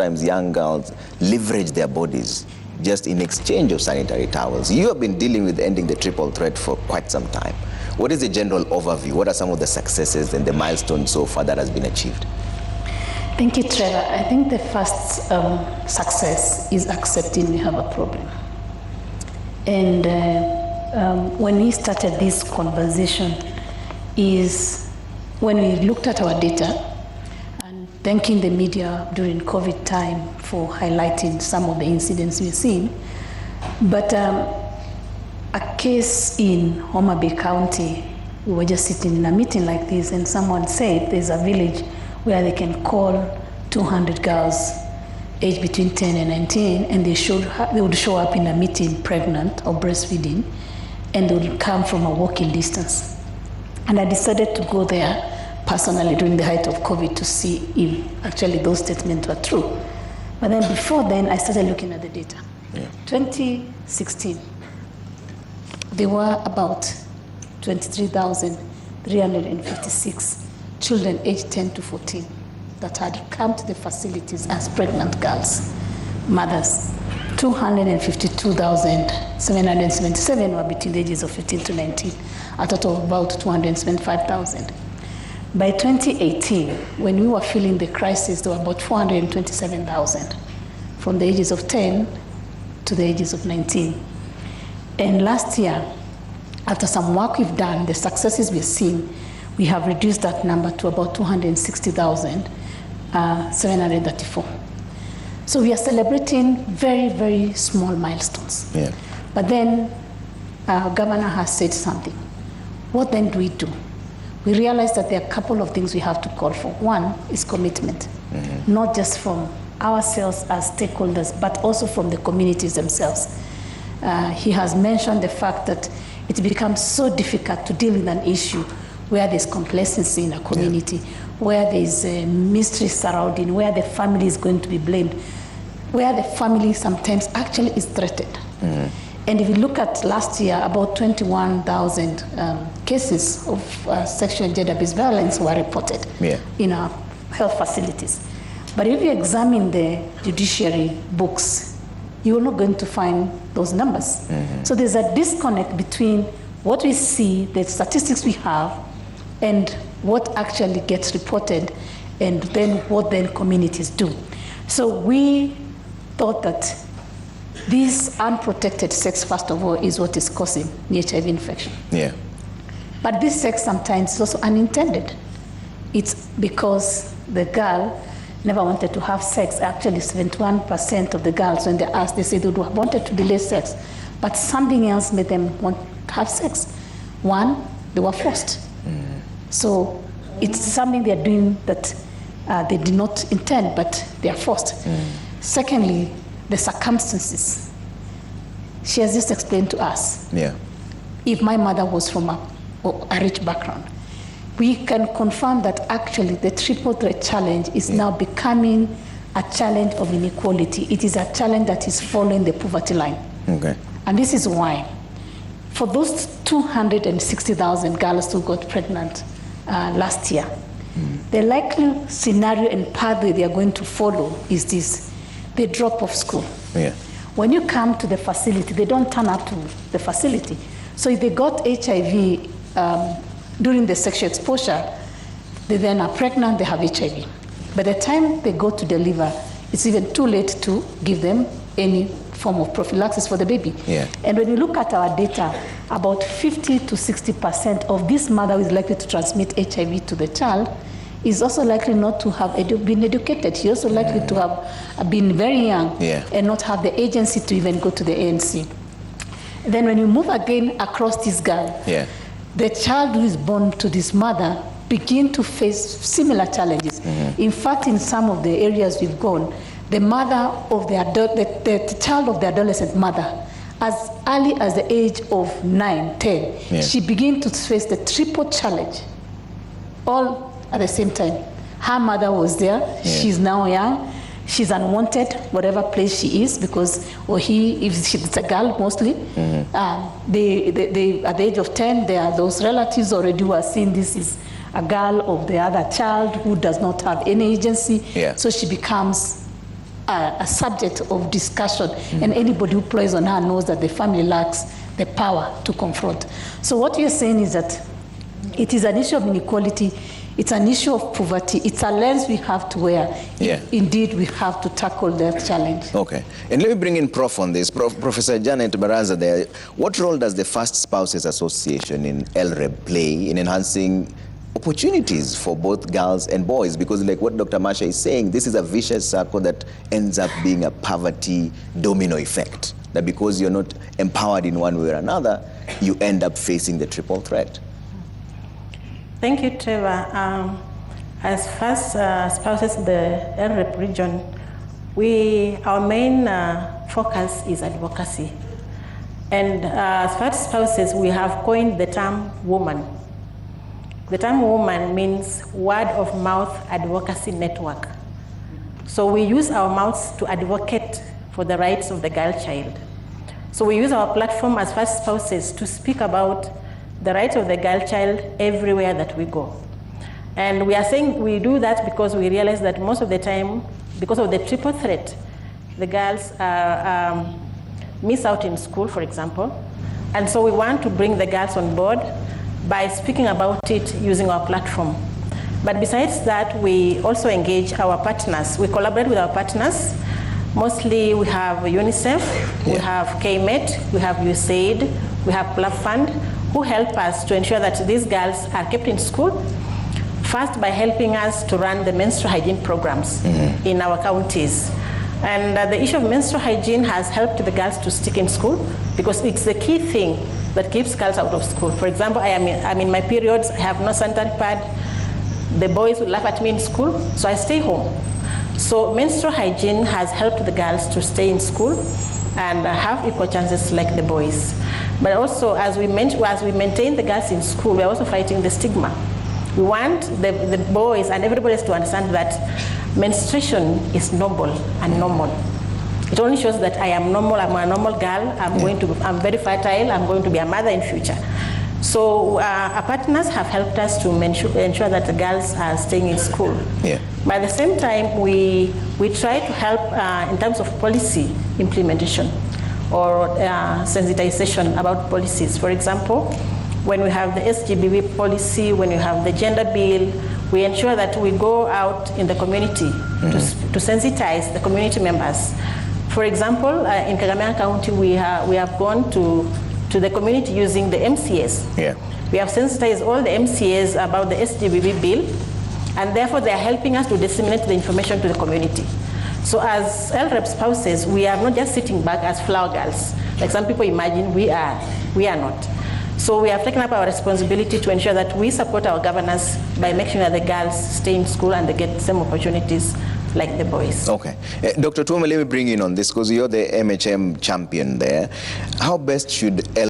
sometimes young girls leverage their bodies just in exchange of sanitary towels. You have been dealing with ending the triple threat for quite some time. What is the general overview? What are some of the successes and the milestones so far that has been achieved? Thank you, Trevor. I think the first success is accepting we have a problem. And when we started this conversation is when we looked at our data, and thanking the media during COVID time for highlighting some of the incidents we've seen. But a case in Homa Bay County, we were just sitting in a meeting like this, and someone said there's a village where they can call 200 girls aged between 10 and 19, and they would show up in a meeting pregnant or breastfeeding, and they would come from a walking distance. And I decided to go there personally during the height of COVID to see if actually those statements were true. But then before then, I started looking at the data. 2016, there were about 23,356 children aged 10 to 14 that had come to the facilities as pregnant girls, mothers. 252,777 were between the ages of 15 to 19, a total of about 275,000. By 2018, when we were feeling the crisis, there were about 427,000 from the ages of 10 to the ages of 19. And last year, after some work we've done, the successes we've seen, we have reduced that number to about 260,734. So we are celebrating very, very small milestones. Yeah. But then our governor has said something. What then do we do? We realize that there are a couple of things we have to call for. One is commitment, not just from ourselves as stakeholders, but also from the communities themselves. He has mentioned the fact that it becomes so difficult to deal with an issue where there's complacency in a community, where there's a mystery surrounding, where the family is going to be blamed, where the family sometimes actually is threatened. And if you look at last year, about 21,000 cases of sexual and gender-based violence were reported in our health facilities. But if you examine the judiciary books, you're not going to find those numbers. So there's a disconnect between what we see, the statistics we have, and what actually gets reported, and then what then communities do. So we thought that this unprotected sex, first of all, is what is causing the HIV infection. Yeah. But this sex sometimes is also unintended. It's because the girl never wanted to have sex. Actually, 71% of the girls, when they're asked, they say they wanted to delay sex, but something else made them want to have sex. One, they were forced. So it's something they're doing that they did not intend, but they are forced. Secondly, the circumstances. She has just explained to us. If my mother was from a rich background, we can confirm that actually the triple threat challenge is now becoming a challenge of inequality. It is a challenge that is following the poverty line. And this is why, for those 260,000 girls who got pregnant last year, the likely scenario and pathway they are going to follow is this. They drop off school. When you come to the facility, they don't turn up to the facility. So if they got HIV during the sexual exposure, they then are pregnant, they have HIV. By the time they go to deliver, it's even too late to give them any form of prophylaxis for the baby. And when you look at our data, about 50 to 60% of this mother who is likely to transmit HIV to the child is also likely not to have been educated. She's also likely to have been very young and not have the agency to even go to the ANC. Then when you move again across this girl, the child who is born to this mother begin to face similar challenges. In fact, in some of the areas we've gone, the mother of the child of the adolescent mother, as early as the age of 9, 10, she begins to face the triple challenge, all at the same time. Her mother was there, she's now young, she's unwanted, whatever place she is, because, if she's a girl mostly, they, at the age of 10, there are those relatives already who are seeing this is a girl of the other child who does not have any agency, so she becomes a subject of discussion, and anybody who plays on her knows that the family lacks the power to confront. So what you're saying is that it is an issue of inequality, it's an issue of poverty, it's a lens we have to wear. Yeah. Indeed, we have to tackle that challenge. Okay, and let me bring in Prof on this. Professor Janet Barasa there, what role does the First Spouses Association in LREB play in enhancing opportunities for both girls and boys? Because like what Dr. Masha is saying, this is a vicious circle that ends up being a poverty domino effect. That because you're not empowered in one way or another, you end up facing the triple threat. Thank you, Trevor. As First Spouses in the LREP region, our main focus is advocacy. And as First Spouses, we have coined the term woman. The term woman means word of mouth advocacy network. So we use our mouths to advocate for the rights of the girl child. So we use our platform as First Spouses to speak about the rights of the girl child everywhere that we go. And we are saying we do that because we realize that most of the time, because of the triple threat, the girls miss out in school, for example. And so we want to bring the girls on board by speaking about it using our platform. But besides that, we also engage our partners. We collaborate with our partners. Mostly we have UNICEF, we have KMET, we have USAID, we have Prof Fund, who help us to ensure that these girls are kept in school, first by helping us to run the menstrual hygiene programs in our counties. And the issue of menstrual hygiene has helped the girls to stick in school because it's the key thing that keeps girls out of school. For example, I'm in my periods, I have no sanitary pad, the boys will laugh at me in school, so I stay home. So menstrual hygiene has helped the girls to stay in school and have equal chances like the boys. But also, as we maintain the girls in school, we're also fighting the stigma. We want the boys and everybody else to understand that menstruation is noble and normal. It only shows that I am normal, I'm a normal girl, I'm very fertile, I'm going to be a mother in future. So our partners have helped us to ensure that the girls are staying in school. Yeah. But at the same time, we try to help in terms of policy implementation or sensitization about policies. For example, when we have the SGBV policy, when you have the gender bill, we ensure that we go out in the community to sensitize the community members. For example, in Kagamega County, we have gone to the community using the MCAs. Yeah. We have sensitized all the MCAs about the SGBV bill, and therefore they are helping us to disseminate the information to the community. So as LREP spouses, we are not just sitting back as flower girls, like some people imagine we are not. So we have taken up our responsibility to ensure that we support our governors by making sure that the girls stay in school and they get the same opportunities like the boys. Okay. Dr. Tuoma, let me bring in on this because you're the MHM champion there. How best should